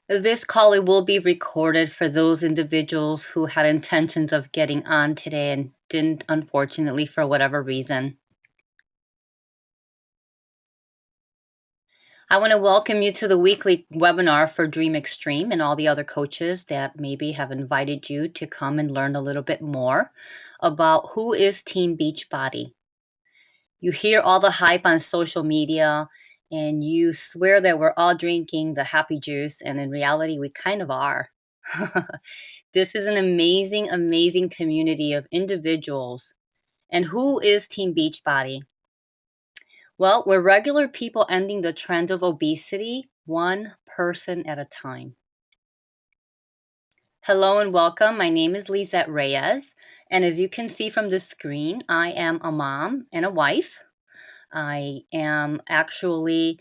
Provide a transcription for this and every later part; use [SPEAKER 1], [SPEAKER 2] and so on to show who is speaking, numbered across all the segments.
[SPEAKER 1] This call it will be recorded for those individuals who had intentions of getting on today and didn't, unfortunately, for whatever reason. I want to welcome you to the weekly webinar for Dream Extreme and all the other coaches that maybe have invited you to come and learn a little bit more about who is Team Beachbody. You hear all the hype on social media and you swear that we're all drinking the happy juice, and in reality, we kind of are. This is an amazing, amazing community of individuals. And who is Team Beachbody? Well, we're regular people ending the trend of obesity, one person at a time. Hello and welcome. My name is Lizette Reyes. And as you can see from the screen, I am a mom and a wife. I am actually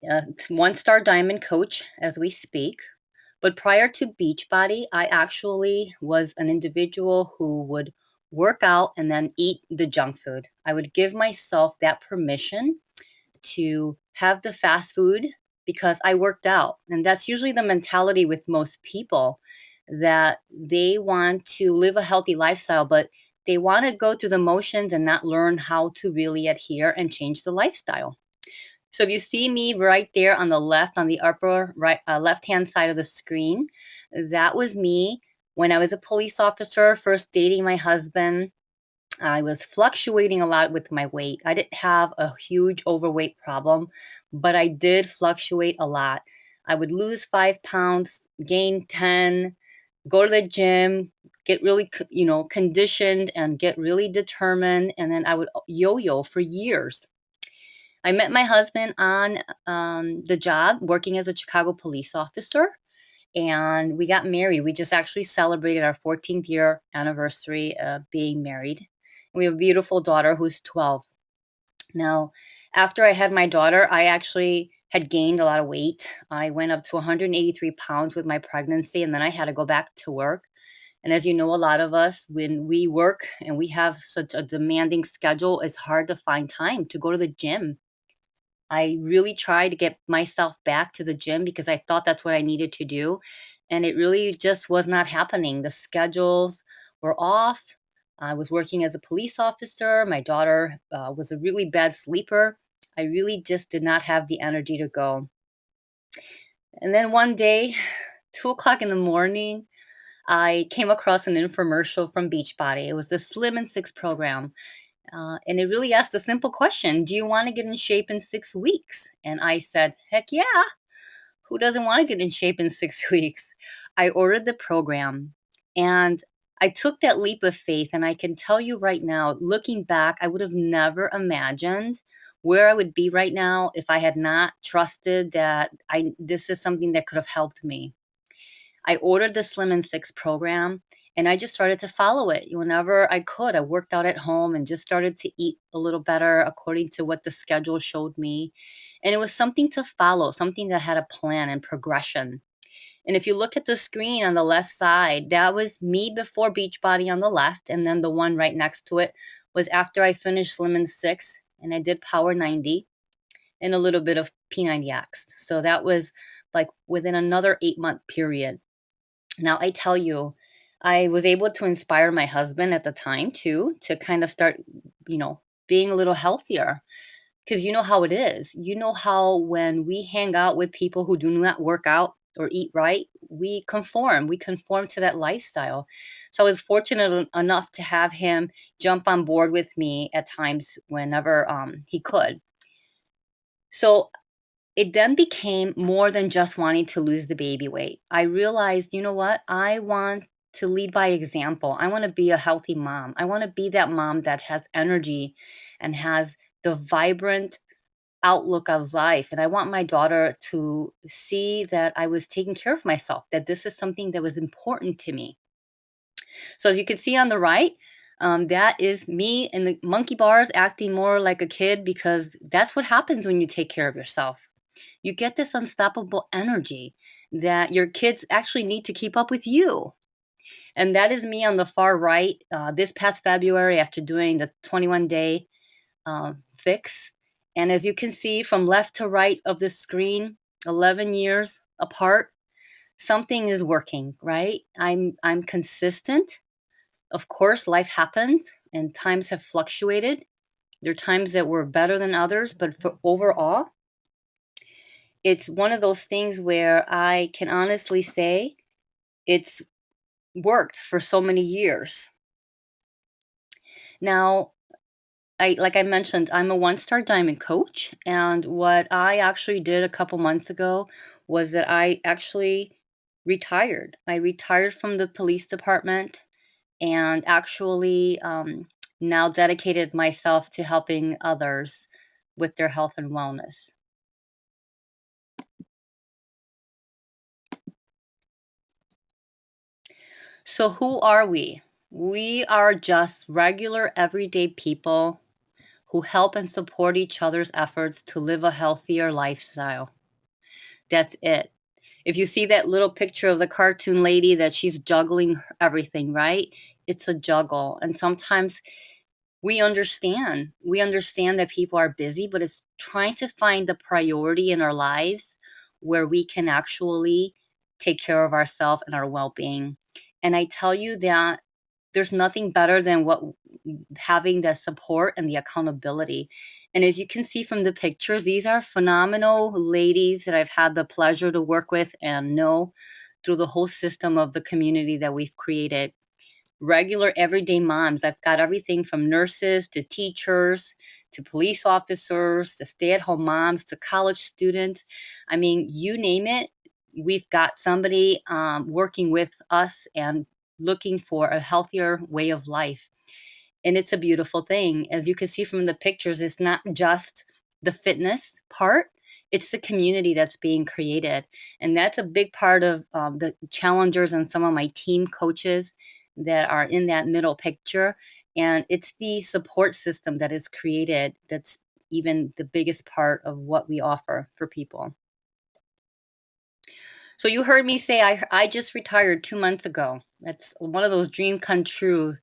[SPEAKER 1] a one-star diamond coach as we speak. But prior to Beachbody, I actually was an individual who would work out and then eat the junk food. I would give myself that permission to have the fast food because I worked out. And that's usually the mentality with most people, that they want to live a healthy lifestyle, but they want to go through the motions and not learn how to really adhere and change the lifestyle. So if you see me right there on the left, on the upper right, left-hand side of the screen, that was me when I was a police officer, first dating my husband. I was fluctuating a lot with my weight. I didn't have a huge overweight problem, but I did fluctuate a lot. I would lose 5 pounds, gain 10, go to the gym, get really, conditioned and get really determined. And then I would yo-yo for years. I met my husband on the job working as a Chicago police officer, and we got married. We just actually celebrated our 14th year anniversary of being married. We have a beautiful daughter who's 12. Now, after I had my daughter, I actually had gained a lot of weight. I went up to 183 pounds with my pregnancy, and then I had to go back to work. And as you know, a lot of us, when we work and we have such a demanding schedule, it's hard to find time to go to the gym. I really tried to get myself back to the gym because I thought that's what I needed to do. And it really just was not happening. The schedules were off. I was working as a police officer. My daughter was a really bad sleeper. I really just did not have the energy to go. And then one day, 2 o'clock in the morning, I came across an infomercial from Beachbody. It was the Slim and Six program. And it really asked a simple question: do you want to get in shape in 6 weeks? And I said, heck yeah. Who doesn't want to get in shape in 6 weeks? I ordered the program and I took that leap of faith. And I can tell you right now, looking back, I would have never imagined where I would be right now if I had not trusted that this is something that could have helped me. I ordered the Slim and Six program and I just started to follow it whenever I could. I worked out at home and just started to eat a little better according to what the schedule showed me. And it was something to follow, something that had a plan and progression. And if you look at the screen on the left side, that was me before Beachbody on the left. And then the one right next to it was after I finished Slim and Six and I did Power 90 and a little bit of P90X. So that was like within another 8-month period. Now, I tell you, I was able to inspire my husband at the time too to kind of start, being a little healthier. Because you know how it is. You know how when we hang out with people who do not work out or eat right, we conform. We conform to that lifestyle. So I was fortunate enough to have him jump on board with me at times whenever he could. So it then became more than just wanting to lose the baby weight. I realized, you know what? I want to lead by example. I want to be a healthy mom. I want to be that mom that has energy and has the vibrant outlook of life. And I want my daughter to see that I was taking care of myself, that this is something that was important to me. So as you can see on the right, that is me in the monkey bars acting more like a kid because that's what happens when you take care of yourself. You get this unstoppable energy that your kids actually need to keep up with you. And that is me on the far right. This past February, after doing the 21-day fix. And as you can see from left to right of the screen, 11 years apart, something is working, right? I'm consistent. Of course, life happens and times have fluctuated. There are times that were better than others, but for overall, it's one of those things where I can honestly say it's worked for so many years. Now, I like I mentioned, I'm a one-star diamond coach, and what I actually did a couple months ago was that I actually retired. I retired from the police department and actually now dedicated myself to helping others with their health and wellness. So, who are we? We are just regular, everyday people who help and support each other's efforts to live a healthier lifestyle. That's it. If you see that little picture of the cartoon lady that she's juggling everything, right? It's a juggle. And sometimes we understand that people are busy, but it's trying to find the priority in our lives where we can actually take care of ourselves and our well-being. And I tell you that there's nothing better than what having the support and the accountability. And as you can see from the pictures, these are phenomenal ladies that I've had the pleasure to work with and know through the whole system of the community that we've created. Regular everyday moms. I've got everything from nurses to teachers to police officers to stay-at-home moms to college students. I mean, you name it, we've got somebody working with us and looking for a healthier way of life. And it's a beautiful thing. As you can see from the pictures, it's not just the fitness part, it's the community that's being created. And that's a big part of the challengers and some of my team coaches that are in that middle picture. And it's the support system that is created that's even the biggest part of what we offer for people. So you heard me say I just retired 2 months ago. That's one of those dream come true.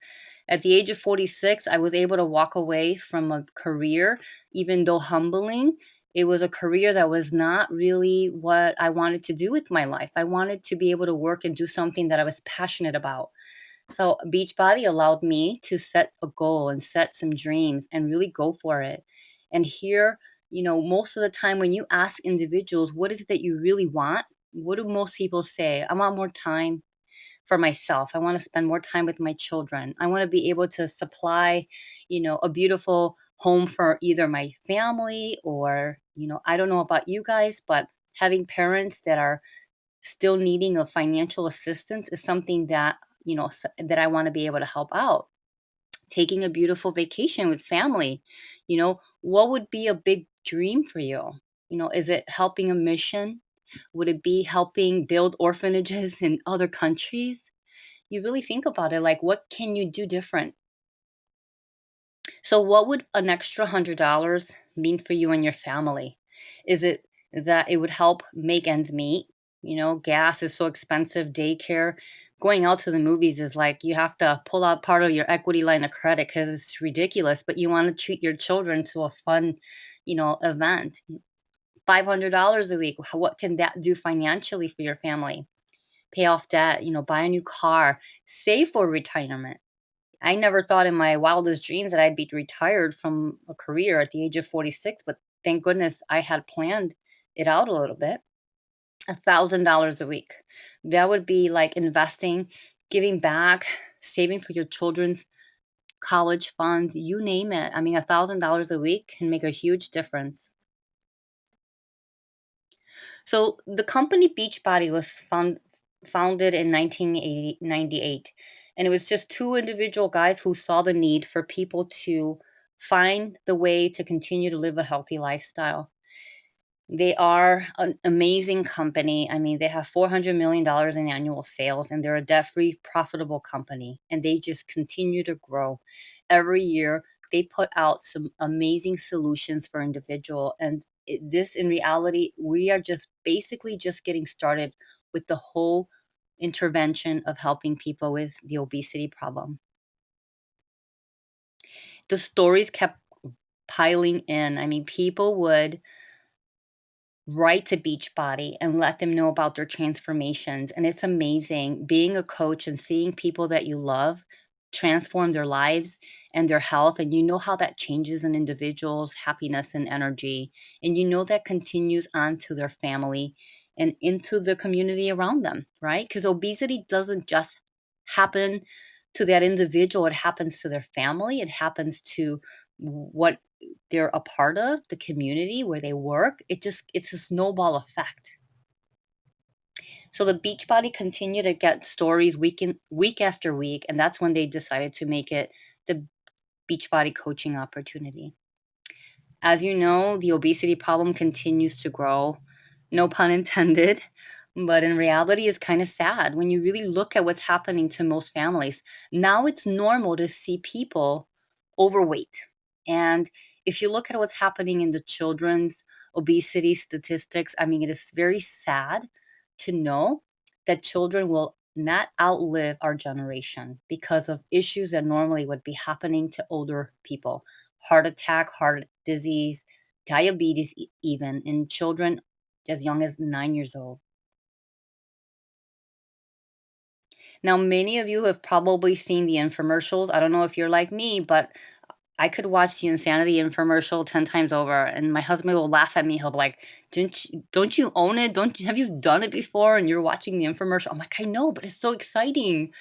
[SPEAKER 1] At the age of 46, I was able to walk away from a career, even though humbling. It was a career that was not really what I wanted to do with my life. I wanted to be able to work and do something that I was passionate about. So Beachbody allowed me to set a goal and set some dreams and really go for it. And here, most of the time when you ask individuals, what is it that you really want? What do most people say? I want more time for myself. I want to spend more time with my children. I want to be able to supply, a beautiful home for either my family or, I don't know about you guys, but having parents that are still needing a financial assistance is something that, that I want to be able to help out. Taking a beautiful vacation with family, what would be a big dream for you? Is it helping a mission? Would it be helping build orphanages in other countries? You really think about it, like, what can you do different? So, what would an extra $100 mean for you and your family? Is it that it would help make ends meet? Gas is so expensive, daycare. Going out to the movies is like you have to pull out part of your equity line of credit because it's ridiculous, but you want to treat your children to a fun, event. $500 a week. What can that do financially for your family? Pay off debt, buy a new car, save for retirement. I never thought in my wildest dreams that I'd be retired from a career at the age of 46, but thank goodness I had planned it out a little bit. $1,000 a week. That would be like investing, giving back, saving for your children's college funds, you name it. I mean, $1,000 a week can make a huge difference. So the company Beachbody was founded in 1998, and it was just two individual guys who saw the need for people to find the way to continue to live a healthy lifestyle. They are an amazing company. I mean, they have $400 million in annual sales, and they're a debt-free, profitable company, and they just continue to grow. Every year, they put out some amazing solutions for individual, and this, in reality, we are just basically just getting started with the whole intervention of helping people with the obesity problem. The stories kept piling in. I mean, people would write to Beachbody and let them know about their transformations. And it's amazing being a coach and seeing people that you love transform their lives and their health. And you know how that changes an individual's happiness and energy. And you know that continues on to their family and into the community around them, right? Because obesity doesn't just happen to that individual, it happens to their family, it happens to what they're a part of, the community where they work. It's a snowball effect. So the Beachbody continued to get stories week after week, and that's when they decided to make it the Beachbody coaching opportunity. As you know, the obesity problem continues to grow, no pun intended, but in reality, it's kind of sad when you really look at what's happening to most families. Now it's normal to see people overweight. And if you look at what's happening in the children's obesity statistics, I mean, it is very sad to know that children will not outlive our generation because of issues that normally would be happening to older people: heart attack, heart disease, diabetes, even in children as young as 9 years old. Now, many of you have probably seen the infomercials. I don't know if you're like me, but I could watch the insanity infomercial 10 times over, and my husband will laugh at me. He'll be like, don't you own it? Have you done it before? And you're watching the infomercial. I'm like, I know, but it's so exciting.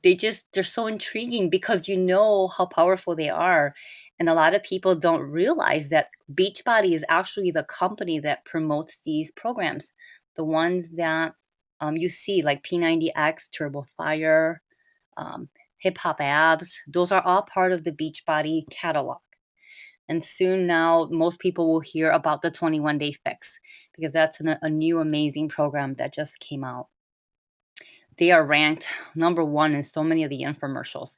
[SPEAKER 1] They're so intriguing because you know how powerful they are. And a lot of people don't realize that Beachbody is actually the company that promotes these programs. The ones that you see, like P90X, Turbo Fire, um, Hip Hop Abs, those are all part of the Beachbody catalog. And soon now, most people will hear about the 21 Day Fix because that's a new amazing program that just came out. They are ranked number 1 in so many of the infomercials.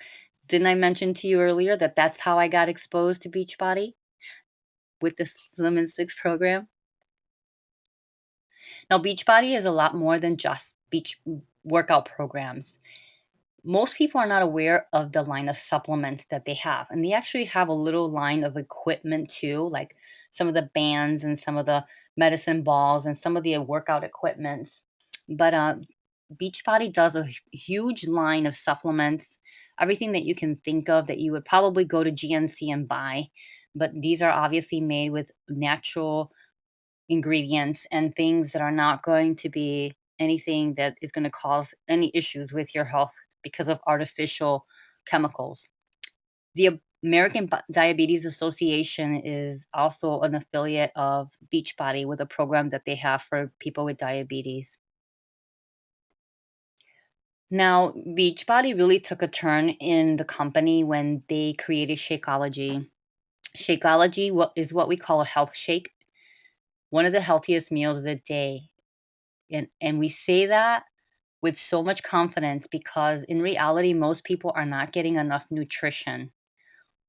[SPEAKER 1] Didn't I mention to you earlier that that's how I got exposed to Beachbody with the Slim and Six program? Now, Beachbody is a lot more than just beach workout programs. Most people are not aware of the line of supplements that they have, and they actually have a little line of equipment too, like some of the bands and some of the medicine balls and some of the workout equipments. But Beachbody does a huge line of supplements, everything that you can think of that you would probably go to GNC and buy. But these are obviously made with natural ingredients and things that are not going to be anything that is going to cause any issues with your health because of artificial chemicals. The American Diabetes Association is also an affiliate of Beachbody with a program that they have for people with diabetes. Now, Beachbody really took a turn in the company when they created Shakeology. Shakeology is what we call a health shake, one of the healthiest meals of the day. And we say that with so much confidence because in reality, most people are not getting enough nutrition.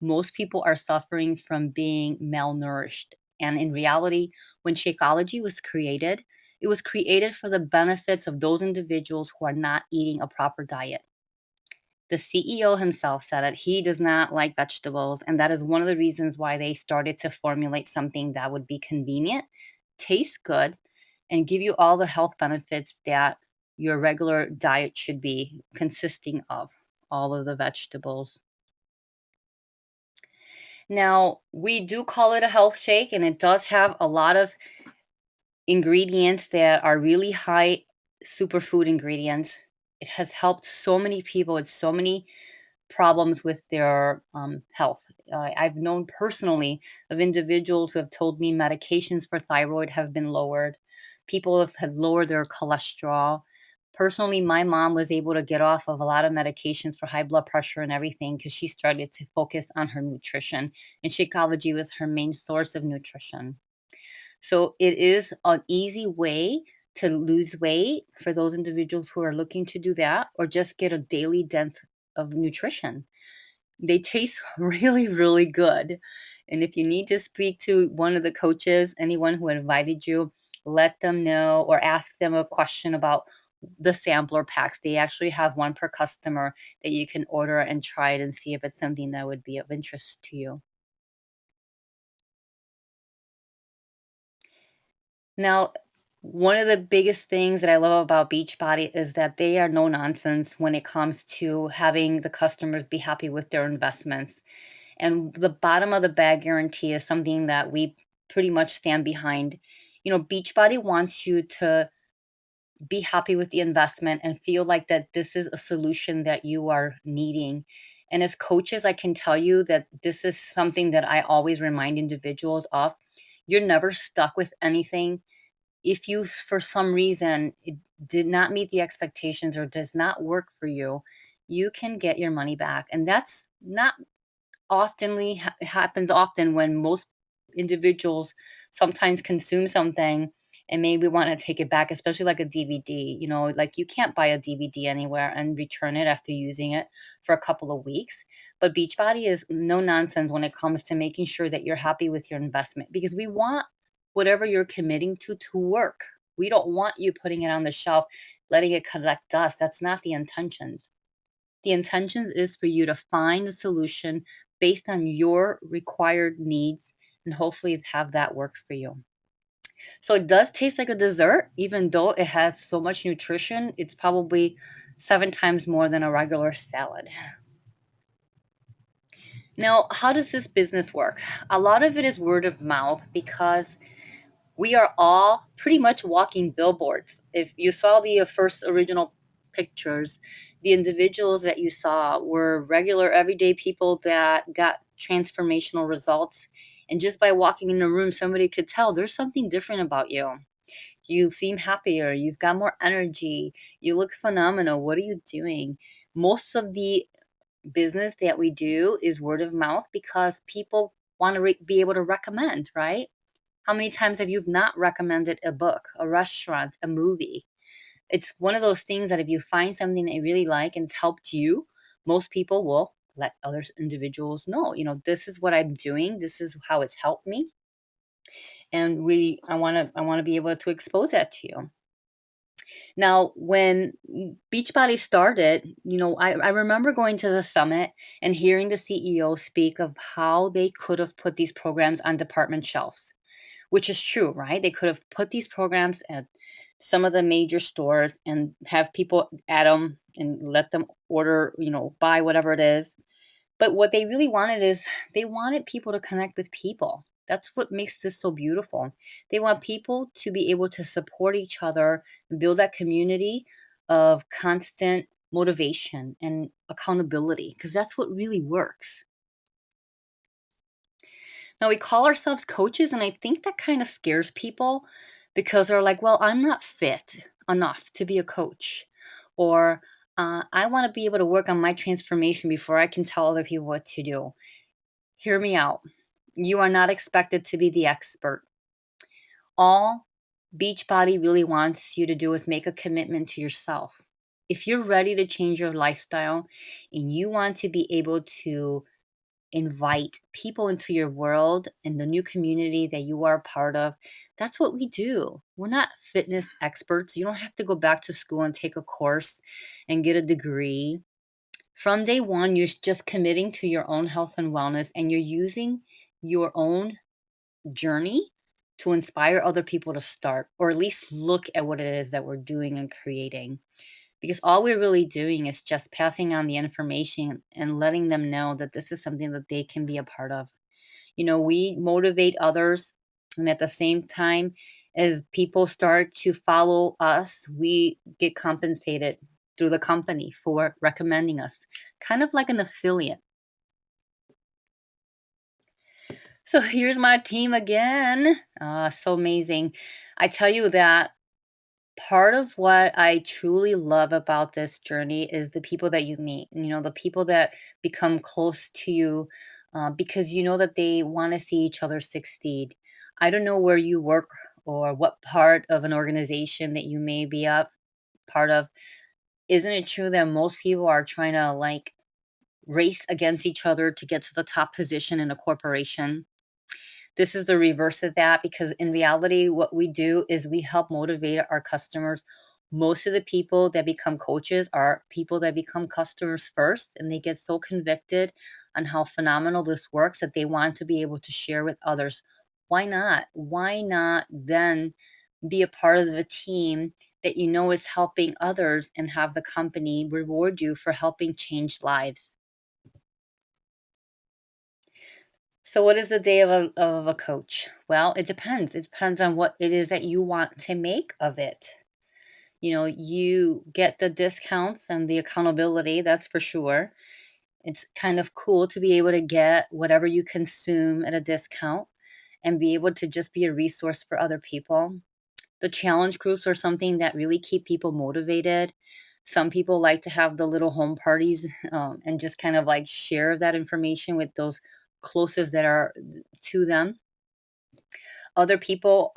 [SPEAKER 1] Most people are suffering from being malnourished. And in reality, when Shakeology was created, it was created for the benefits of those individuals who are not eating a proper diet. The CEO himself said that he does not like vegetables, and that is one of the reasons why they started to formulate something that would be convenient, taste good, and give you all the health benefits that your regular diet should be consisting of, all of the vegetables. Now, we do call it a health shake, and it does have a lot of ingredients that are really high superfood ingredients. It has helped so many people with so many problems with their health. I've known personally of individuals who have told me medications for thyroid have been lowered. People have had lowered their cholesterol. Personally, my mom was able to get off of a lot of medications for high blood pressure and everything because she started to focus on her nutrition, and Shakeology was her main source of nutrition. So it is an easy way to lose weight for those individuals who are looking to do that or just get a daily dose of nutrition. They taste really, really good. And if you need to speak to one of the coaches, anyone who invited you, let them know or ask them a question about the sampler packs. They actually have one per customer that you can order and try it and see if it's something that would be of interest to you. Now, one of the biggest things that I love about Beachbody is that they are no nonsense when it comes to having the customers be happy with their investments. And the bottom of the bag guarantee is something that we pretty much stand behind. Beachbody wants you to be happy with the investment and feel like that this is a solution that you are needing. And as coaches, I can tell you that this is something that I always remind individuals of. You're never stuck with anything. If you, for some reason, it did not meet the expectations or does not work for you, you can get your money back. And that's not happens often when most individuals sometimes consume something and maybe want to take it back, especially like a DVD. Like you can't buy a DVD anywhere and return it after using it for a couple of weeks. But Beachbody is no nonsense when it comes to making sure that you're happy with your investment, because we want whatever you're committing to work. We don't want you putting it on the shelf, letting it collect dust. That's not the intentions. The intentions is for you to find a solution based on your required needs and hopefully have that work for you. So it does taste like a dessert, even though it has so much nutrition. It's probably 7 times more than a regular salad. Now, how does this business work? A lot of it is word of mouth because we are all pretty much walking billboards. If you saw the first original pictures, the individuals that you saw were regular, everyday people that got transformational results. And just by walking in the room, somebody could tell there's something different about you. You seem happier, you've got more energy, you look phenomenal. What are you doing? Most of the business that we do is word of mouth because people want to be able to recommend, right? How many times have you not recommended a book, a restaurant, a movie? It's one of those things that if you find something that you really like and it's helped you, most people will let other individuals know, this is what I'm doing, this is how it's helped me. And I want to be able to expose that to you. Now, when Beachbody started, I remember going to the summit and hearing the CEO speak of how they could have put these programs on department shelves, which is true, right? They could have put these programs at some of the major stores and have people add them and let them order, buy whatever it is. But what they really wanted is they wanted people to connect with people. That's what makes this so beautiful. They want people to be able to support each other and build that community of constant motivation and accountability, because that's what really works. Now, we call ourselves coaches, and I think that kind of scares people because they're like, well, I'm not fit enough to be a coach. Or I want to be able to work on my transformation before I can tell other people what to do. Hear me out. You are not expected to be the expert. All Beachbody really wants you to do is make a commitment to yourself. If you're ready to change your lifestyle and you want to be able to invite people into your world and the new community that you are a part of, that's what we do. We're not fitness experts. You don't have to go back to school and take a course and get a degree. From day one, you're just committing to your own health and wellness, and you're using your own journey to inspire other people to start, or at least look at what it is that we're doing and creating. Because all we're really doing is just passing on the information and letting them know that this is something that they can be a part of. We motivate others, and at the same time, as people start to follow us, we get compensated through the company for recommending us, kind of like an affiliate. So here's my team again. So amazing. I tell you that part of what I truly love about this journey is the people that you meet, the people that become close to you, because you know that they want to see each other succeed. I don't know where you work or what part of an organization that you may be a part of. Isn't it true that most people are trying to like race against each other to get to the top position in a corporation? This is the reverse of that, because in reality, what we do is we help motivate our customers. Most of the people that become coaches are people that become customers first, and they get so convicted on how phenomenal this works that they want to be able to share with others. Why not? Why not then be a part of a team that you know is helping others and have the company reward you for helping change lives. So what is the day of a coach? Well, it depends. It depends on what it is that you want to make of it. You get the discounts and the accountability, that's for sure. It's kind of cool to be able to get whatever you consume at a discount and be able to just be a resource for other people. The challenge groups are something that really keep people motivated. Some people like to have the little home parties and just kind of like share that information with those closest that are to them. Other people,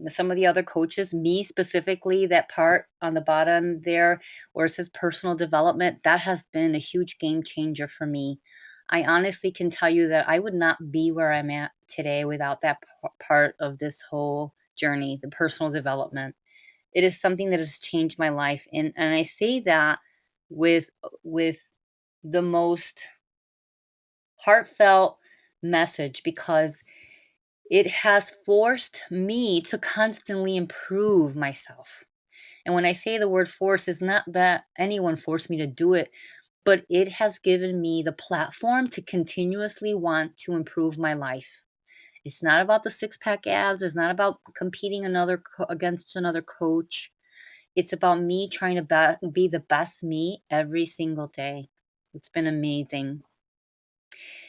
[SPEAKER 1] some of the other coaches, me specifically, that part on the bottom there where it says personal development, that has been a huge game changer for me. I honestly can tell you that I would not be where I'm at today without that part of this whole journey, the personal development. It is something that has changed my life, and I say that with the most heartfelt message because it has forced me to constantly improve myself. And when I say the word force, it's not that anyone forced me to do it, but it has given me the platform to continuously want to improve my life. It's not about the six pack abs. It's not about competing against another coach. It's about me trying to be the best me every single day. It's been amazing.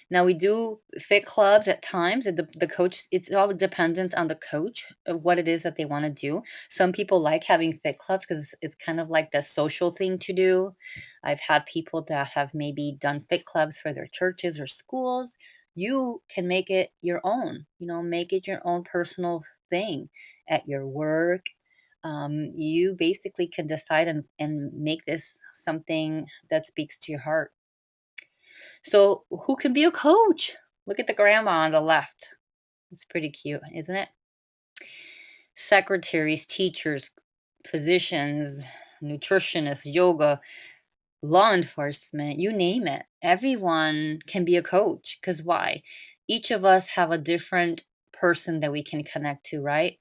[SPEAKER 1] Now we do fit clubs at times. The coach, it's all dependent on the coach of what it is that they want to do. Some people like having fit clubs because it's kind of like the social thing to do. I've had people that have maybe done fit clubs for their churches or schools. You can make it your own, make it your own personal thing at your work. You basically can decide and make this something that speaks to your heart. So, who can be a coach? Look at the grandma on the left. It's pretty cute, isn't it? Secretaries, teachers, physicians, nutritionists, yoga, law enforcement, you name it. Everyone can be a coach. Because why? Each of us have a different person that we can connect to, right?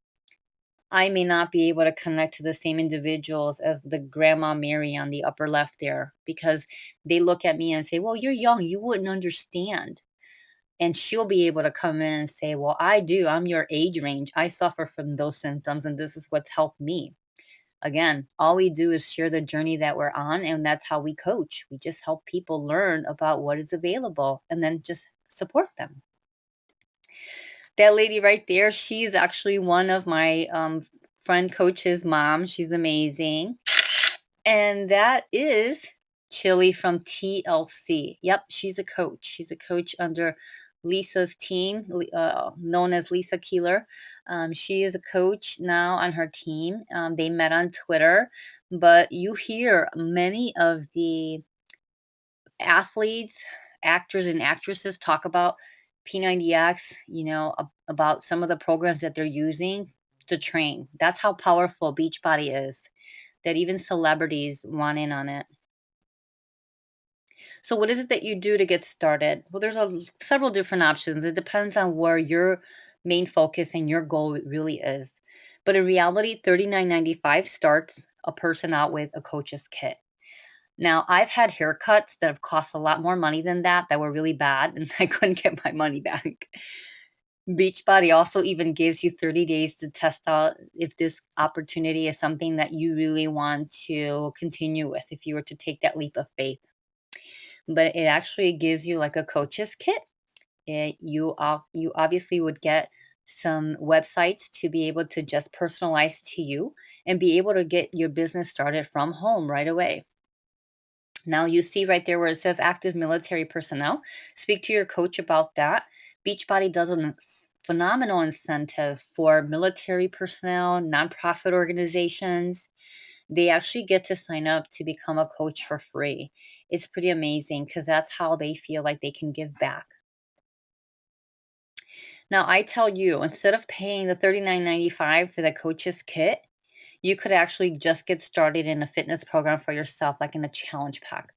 [SPEAKER 1] I may not be able to connect to the same individuals as the grandma Mary on the upper left there because they look at me and say, well, you're young, you wouldn't understand. And she'll be able to come in and say, well, I do. I'm your age range. I suffer from those symptoms, and this is what's helped me. Again, all we do is share the journey that we're on, and that's how we coach. We just help people learn about what is available and then just support them. That lady right there, she's actually one of my friend coach's mom. She's amazing. And that is Chili from TLC. Yep, she's a coach. She's a coach under Lisa's team, known as Lisa Keeler. She is a coach now on her team. They met on Twitter, but you hear many of the athletes, actors, and actresses talk about P90X, about some of the programs that they're using to train. That's how powerful Beachbody is, that even celebrities want in on it. So what is it that you do to get started? Well, there's several different options. It depends on where your main focus and your goal really is. But in reality, $39.95 starts a person out with a coach's kit. Now, I've had haircuts that have cost a lot more money than that were really bad, and I couldn't get my money back. Beachbody also even gives you 30 days to test out if this opportunity is something that you really want to continue with, if you were to take that leap of faith. But it actually gives you like a coach's kit. You obviously would get some websites to be able to just personalize to you and be able to get your business started from home right away. Now you see right there where it says active military personnel. Speak to your coach about that. Beachbody does a phenomenal incentive for military personnel, nonprofit organizations. They actually get to sign up to become a coach for free. It's pretty amazing because that's how they feel like they can give back. Now, I tell you, instead of paying the $39.95 for the coach's kit, you could actually just get started in a fitness program for yourself, like in a challenge pack.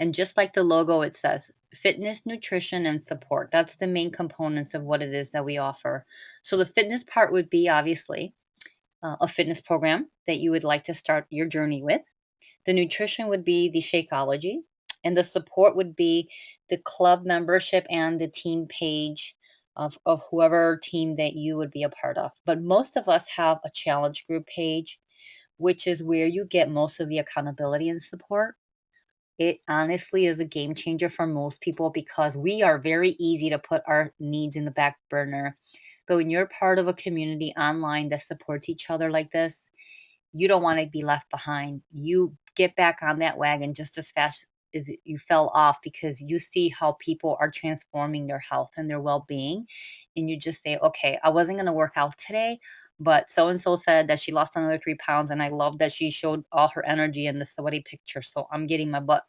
[SPEAKER 1] And just like the logo, it says fitness, nutrition, and support. That's the main components of what it is that we offer. So the fitness part would be obviously a fitness program that you would like to start your journey with. The nutrition would be the Shakeology, and the support would be the club membership and the team page of whoever team that you would be a part of. But most of us have a challenge group page, which is where you get most of the accountability and support. It honestly is a game changer for most people because we are very easy to put our needs in the back burner. But when you're part of a community online that supports each other like this, you don't want to be left behind. You get back on that wagon just as fast as you fell off because you see how people are transforming their health and their well being. And you just say, okay, I wasn't going to work out today, but so and so said that she lost another 3 pounds. And I love that she showed all her energy in the sweaty picture. So I'm getting my butt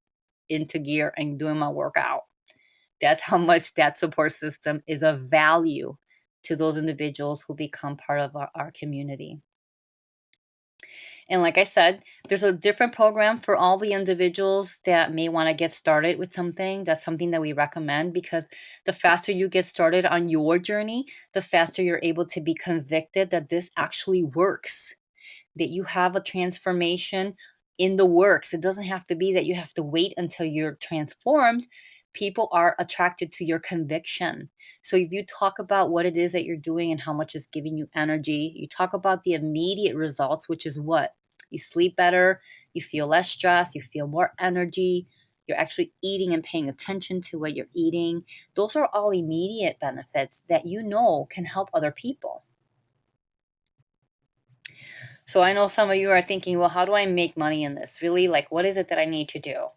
[SPEAKER 1] into gear and doing my workout. That's how much that support system is of value to those individuals who become part of our community. And like I said, there's a different program for all the individuals that may want to get started with something. That's something that we recommend because the faster you get started on your journey, the faster you're able to be convicted that this actually works, that you have a transformation in the works. It doesn't have to be that you have to wait until you're transformed. People are attracted to your conviction. So if you talk about what it is that you're doing and how much is giving you energy, you talk about the immediate results, which is what? You sleep better, you feel less stress, you feel more energy, you're actually eating and paying attention to what you're eating. Those are all immediate benefits that you know can help other people. So I know some of you are thinking, well, how do I make money in this? Really? Like, what is it that I need to do?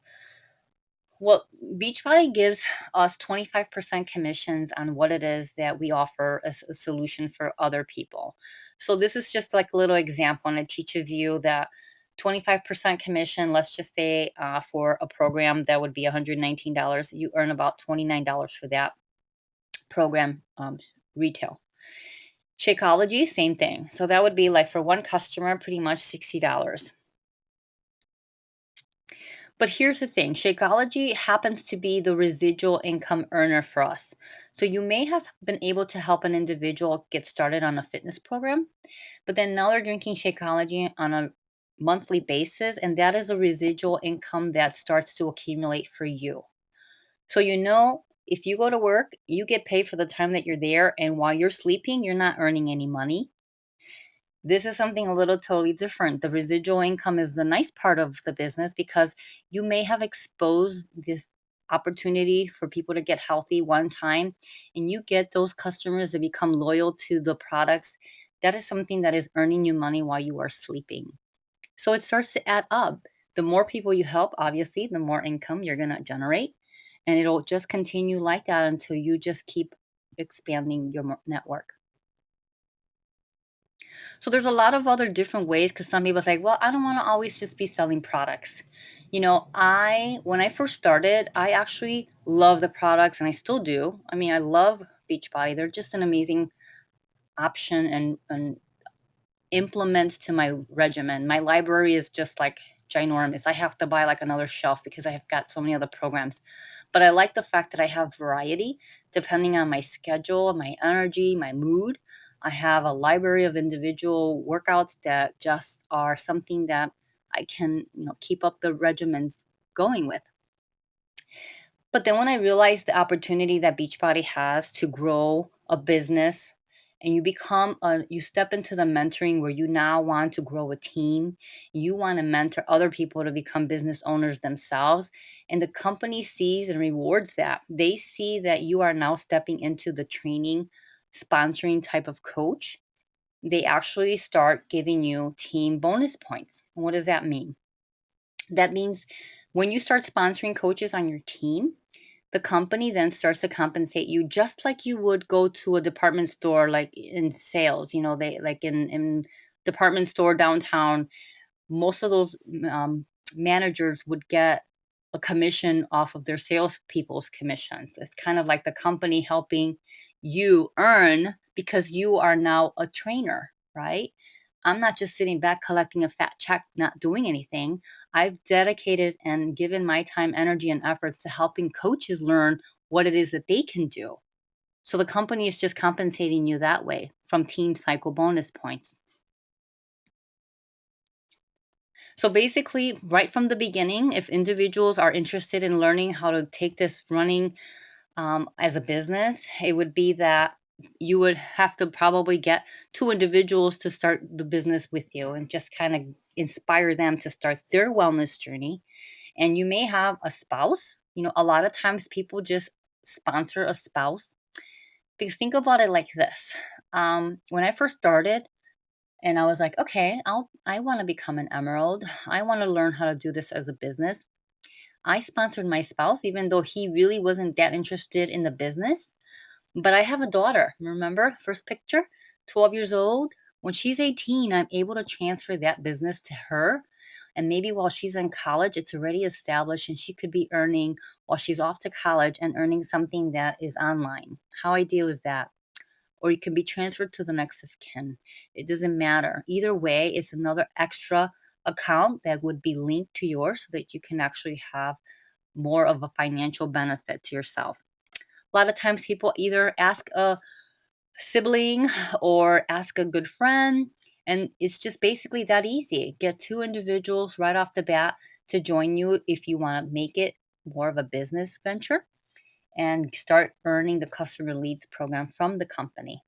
[SPEAKER 1] Well, Beachbody gives us 25% commissions on what it is that we offer as a solution for other people. So this is just like a little example, and it teaches you that 25% commission, let's just say for a program that would be $119, you earn about $29 for that program retail. Shakeology, same thing. So that would be like for one customer, pretty much $60. But here's the thing, Shakeology happens to be the residual income earner for us. So you may have been able to help an individual get started on a fitness program, but then now they're drinking Shakeology on a monthly basis, and that is a residual income that starts to accumulate for you. So you know, if you go to work, you get paid for the time that you're there, and while you're sleeping, you're not earning any money. This is something a little totally different. The residual income is the nice part of the business because you may have exposed this opportunity for people to get healthy one time and you get those customers that become loyal to the products. That is something that is earning you money while you are sleeping. So it starts to add up. The more people you help, obviously, the more income you're going to generate. And it'll just continue like that until you just keep expanding your network. So there's a lot of other different ways because some people say, well, I don't want to always just be selling products. When I first started, I actually love the products and I still do. I mean, I love Beachbody. They're just an amazing option and implements to my regimen. My library is just like ginormous. I have to buy like another shelf because I have got so many other programs. But I like the fact that I have variety depending on my schedule, my energy, my mood. I have a library of individual workouts that just are something that I can, keep up the regimens going with. But then when I realized the opportunity that Beachbody has to grow a business and you step into the mentoring where you now want to grow a team, you want to mentor other people to become business owners themselves, and the company sees and rewards that. They see that you are now stepping into the training, sponsoring type of coach. They actually start giving you team bonus points. What does that mean? That means when you start sponsoring coaches on your team, the company then starts to compensate you just like you would go to a department store like in sales. They like in department store downtown, most of those managers would get a commission off of their salespeople's commissions. It's kind of like the company helping you earn because you are now a trainer, right? I'm not just sitting back collecting a fat check, not doing anything. I've dedicated and given my time, energy, and efforts to helping coaches learn what it is that they can do. So the company is just compensating you that way from team cycle bonus points. So basically, right from the beginning, if individuals are interested in learning how to take this running as a business, it would be that you would have to probably get two individuals to start the business with you and just kind of inspire them to start their wellness journey. And you may have a spouse. A lot of times people just sponsor a spouse because think about it like this. When I first started, and I was like, okay, I want to become an emerald. I want to learn how to do this as a business. I sponsored my spouse, even though he really wasn't that interested in the business. But I have a daughter. Remember, first picture, 12 years old. When she's 18, I'm able to transfer that business to her. And maybe while she's in college, it's already established and she could be earning while she's off to college and earning something that is online. How ideal is that? Or you can be transferred to the next of kin. It doesn't matter. Either way, it's another extra account that would be linked to yours so that you can actually have more of a financial benefit to yourself. A lot of times people either ask a sibling or ask a good friend, and it's just basically that easy. Get two individuals right off the bat to join you if you want to make it more of a business venture and start earning the customer leads program from the company.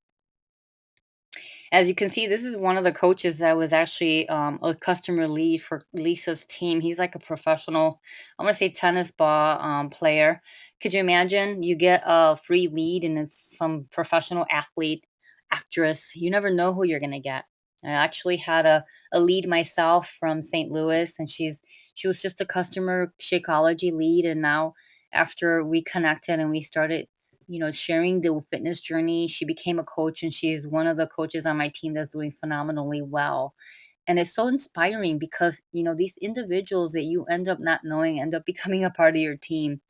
[SPEAKER 1] As you can see, this is one of the coaches that was actually a customer lead for Lisa's team. He's like a professional, I'm going to say tennis ball player. Could you imagine you get a free lead and it's some professional athlete, actress? You never know who you're going to get. I actually had a lead myself from St. Louis, and she was just a customer Shakeology lead. And now, after we connected and we started sharing the fitness journey. She became a coach and she's one of the coaches on my team that's doing phenomenally well. And it's so inspiring because, these individuals that you end up not knowing end up becoming a part of your team.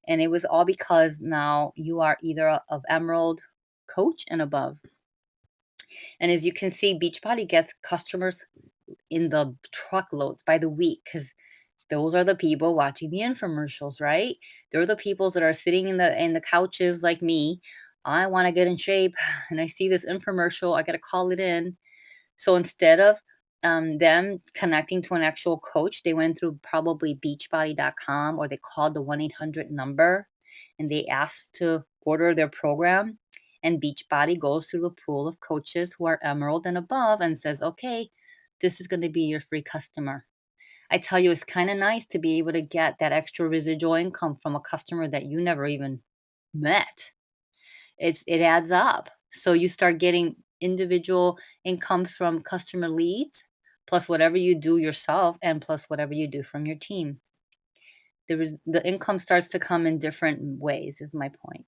[SPEAKER 1] And it was all because now you are either of Emerald coach and above. And as you can see, Beachbody gets customers in the truckloads by the week because those are the people watching the infomercials, right? They're the people that are sitting in the couches like me. I want to get in shape and I see this infomercial, I got to call it in. So instead of them connecting to an actual coach, they went through probably beachbody.com or they called the 1-800 number and they asked to order their program. And Beachbody goes through the pool of coaches who are Emerald and above and says, okay, this is going to be your free customer. I tell you, it's kind of nice to be able to get that extra residual income from a customer that you never even met. It adds up. So you start getting individual incomes from customer leads, plus whatever you do yourself, and plus whatever you do from your team. The income starts to come in different ways, is my point.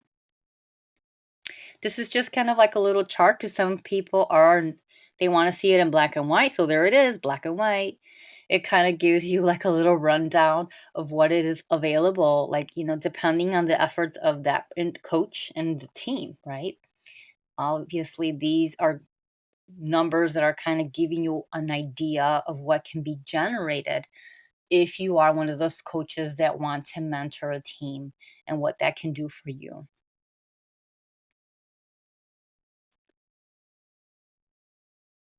[SPEAKER 1] This is just kind of like a little chart because some people they want to see it in black and white. So there it is, black and white. It kind of gives you like a little rundown of what it is available, like, depending on the efforts of that coach and the team, right? Obviously, these are numbers that are kind of giving you an idea of what can be generated if you are one of those coaches that want to mentor a team and what that can do for you.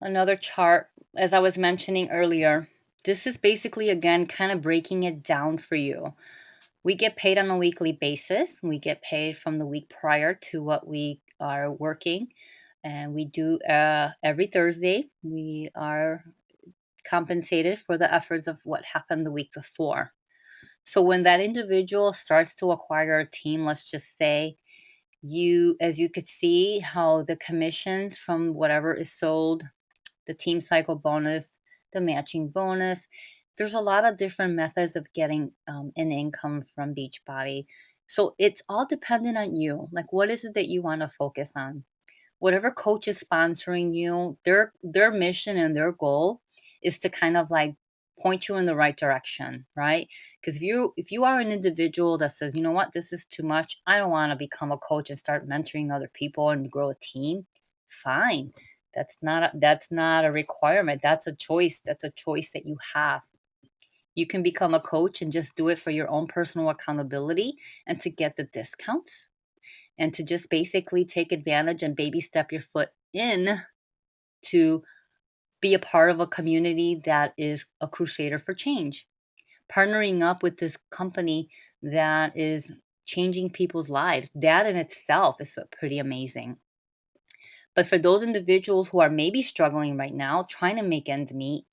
[SPEAKER 1] Another chart, as I was mentioning earlier, this is basically, again, kind of breaking it down for you. We get paid on a weekly basis. We get paid from the week prior to what we are working. And we do every Thursday, we are compensated for the efforts of what happened the week before. So when that individual starts to acquire a team, let's just say as you could see how the commissions from whatever is sold, the team cycle bonus, the matching bonus. There's a lot of different methods of getting an income from Beachbody. So it's all dependent on you. Like, what is it that you want to focus on? Whatever coach is sponsoring you, their mission and their goal is to kind of like point you in the right direction, right? Because if you are an individual that says, you know what, this is too much, I don't want to become a coach and start mentoring other people and grow a team, fine. That's not a requirement. That's a choice. That's a choice that you have. You can become a coach and just do it for your own personal accountability and to get the discounts and to just basically take advantage and baby step your foot in to be a part of a community that is a crusader for change, partnering up with this company that is changing people's lives. That in itself is pretty amazing. But for those individuals who are maybe struggling right now, trying to make ends meet,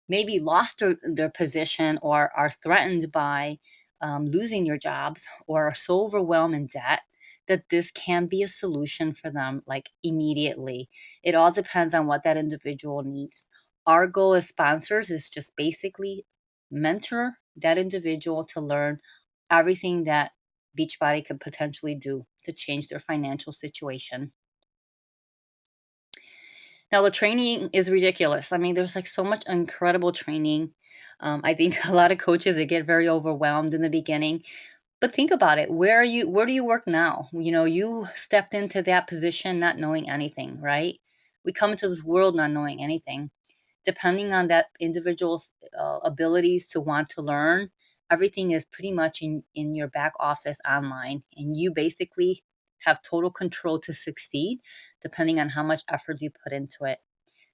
[SPEAKER 1] maybe lost their position or are threatened by losing your jobs or are so overwhelmed in debt that this can be a solution for them like immediately. It all depends on what that individual needs. Our goal as sponsors is just basically mentor that individual to learn everything that Beachbody could potentially do to change their financial situation. Now the training is ridiculous. I mean, there's like so much incredible training. I think a lot of coaches they get very overwhelmed in the beginning. But think about it. Where do you work now? You know, you stepped into that position not knowing anything, right? We come into this world not knowing anything. Depending on that individual's abilities to want to learn, everything is pretty much in your back office online, and you basically have total control to succeed depending on how much effort you put into it.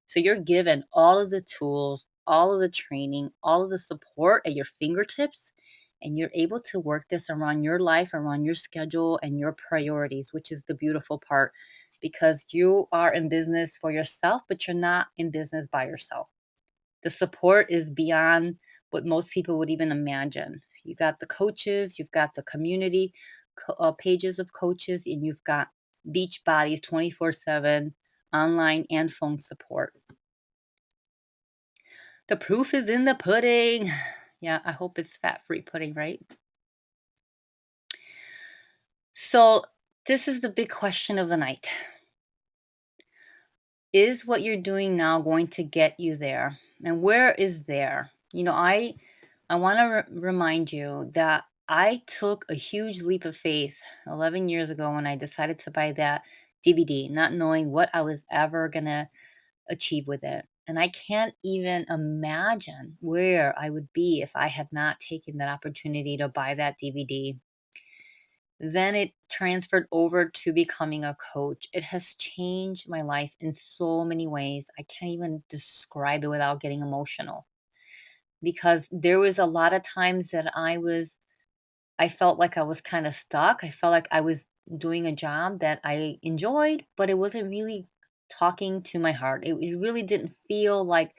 [SPEAKER 1] So you're given all of the tools, all of the training, all of the support at your fingertips, and you're able to work this around your life, around your schedule, and your priorities, which is the beautiful part because you are in business for yourself, but you're not in business by yourself. The support is beyond what most people would even imagine. You got the coaches, you've got the community pages of coaches, and you've got Beach Bodies 24/7 online and phone support. The proof is in the pudding. Yeah, I hope it's fat-free pudding, right? So, this is the big question of the night. Is what you're doing now going to get you there? And where is there? You know, I want to remind you that I took a huge leap of faith 11 years ago when I decided to buy that DVD, not knowing what I was ever going to achieve with it. And I can't even imagine where I would be if I had not taken that opportunity to buy that DVD. Then it transferred over to becoming a coach. It has changed my life in so many ways. I can't even describe it without getting emotional because there was a lot of times that I felt like I was kind of stuck. I felt like I was doing a job that I enjoyed, but it wasn't really talking to my heart. It really didn't feel like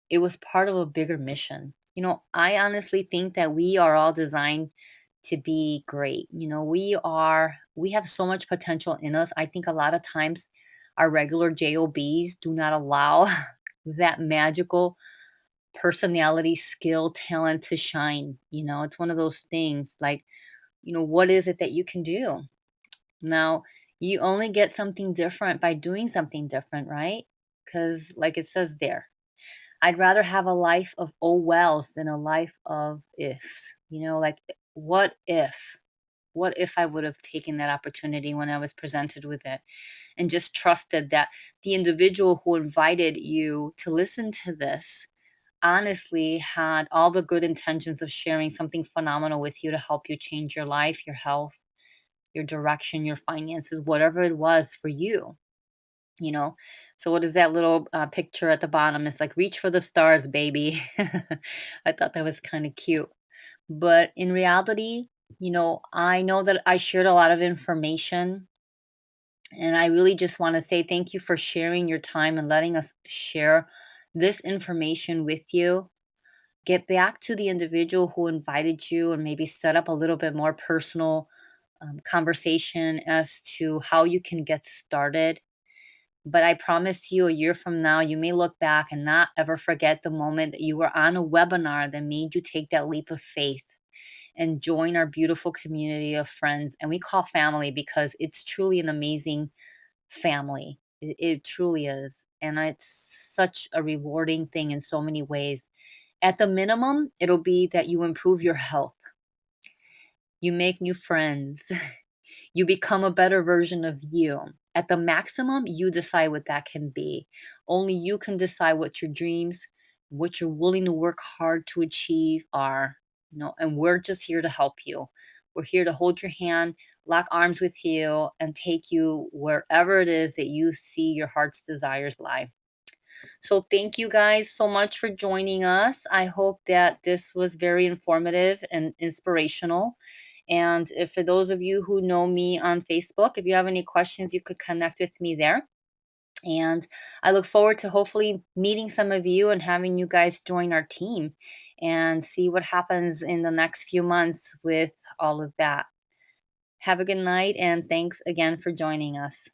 [SPEAKER 1] it was part of a bigger mission. You know, I honestly think that we are all designed to be great. You know, we have so much potential in us. I think a lot of times our regular jobs do not allow that magical personality, skill, talent to shine. You know, it's one of those things like, you know, what is it that you can do? Now, you only get something different by doing something different, right? Because, like it says there, I'd rather have a life of oh wells than a life of ifs. You know, like what if? What if I would have taken that opportunity when I was presented with it and just trusted that the individual who invited you to listen to this honestly had all the good intentions of sharing something phenomenal with you to help you change your life, your health, your direction, your finances, whatever it was for you, you know? So, what is that little picture at the bottom? It's like, reach for the stars, baby. I thought that was kind of cute. But in reality, you know, I know that I shared a lot of information. And I really just want to say thank you for sharing your time and letting us share this information with you. Get back to the individual who invited you and maybe set up a little bit more personal conversation as to how you can get started. But I promise you, a year from now, you may look back and not ever forget the moment that you were on a webinar that made you take that leap of faith and join our beautiful community of friends. And we call family because it's truly an amazing family. It truly is. And it's such a rewarding thing in so many ways. At the minimum, it'll be that you improve your health, you make new friends, you become a better version of you. At the maximum, you decide what that can be. Only you can decide what your dreams, what you're willing to work hard to achieve are. You know, and we're just here to help you. We're here to hold your hand, lock arms with you, and take you wherever it is that you see your heart's desires lie. So thank you guys so much for joining us. I hope that this was very informative and inspirational. And if for those of you who know me on Facebook, if you have any questions, you could connect with me there. And I look forward to hopefully meeting some of you and having you guys join our team and see what happens in the next few months with all of that. Have a good night and thanks again for joining us.